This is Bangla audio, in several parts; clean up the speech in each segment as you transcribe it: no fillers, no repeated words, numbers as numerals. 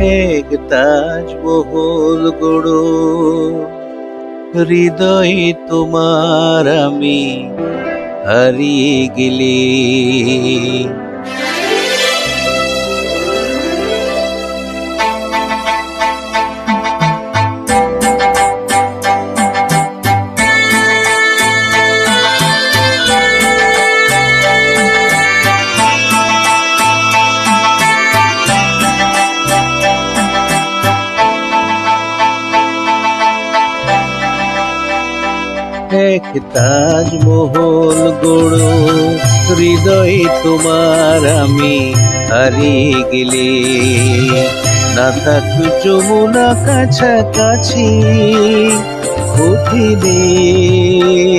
এক তাজমহল গড়ো হৃদয়ে তোমার আমি হারিয়ে গেলে। এক তাজমহল গড়ো হৃদয়ে তোমার আমি হারিয়ে গেলে। না থাক যমুনা কাছাকাছি ক্ষতি নেই,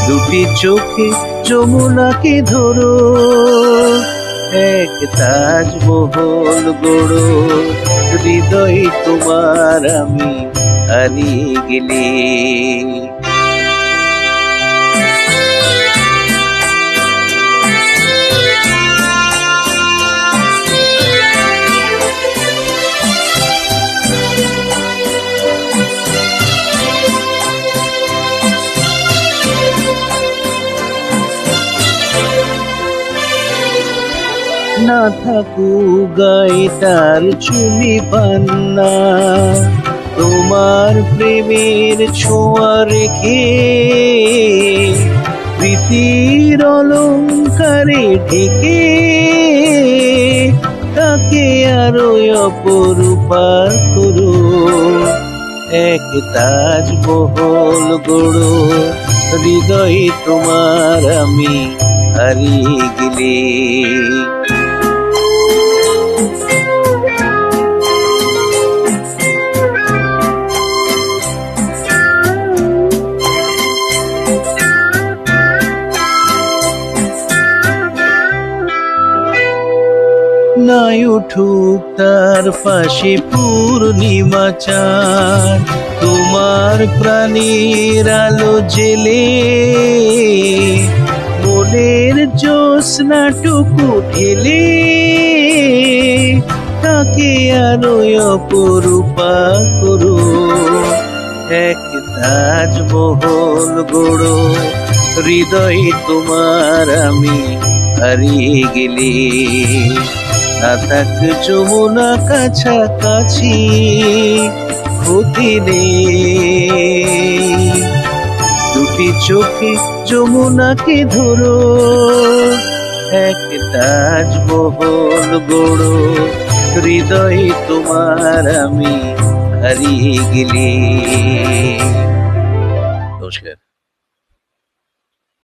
দুটি চোখে যমুনাকে ধরো। এক তাজমহল গড়ো হৃদয়ে তোমার আমি হারিয়ে গেলে। না থাকুক গায়ে তার চুনি পান্না, তোমার প্রেমের ছোঁয়া রেখে প্রীতির অলঙ্কারে ঢেকে তাকে আরো অপরূপা করো। এক তাজমহল গড়ো হৃদয়ে তোমার আমি হারিয়ে গেলে। নাই উঠুক তার পাশে পূর্ণিমা চাঁদ, তোমার প্রাণের আলো জেলে মনের জ্যোৎস্নাটুকু ঢেলে তাকে আরো অপরূপা করো। এক তাজমহল গড়ো হৃদয়ে তোমার আমি হারিয়ে গেলে। না থাক যমুনা কাছাকাছি ক্ষতি নেই, দুটি চোখে যমুনাকে ধরো। এক তাজমহল গড়ো হৃদয়ে তোমার আমি হারিয়ে গেলে। নমস্কার।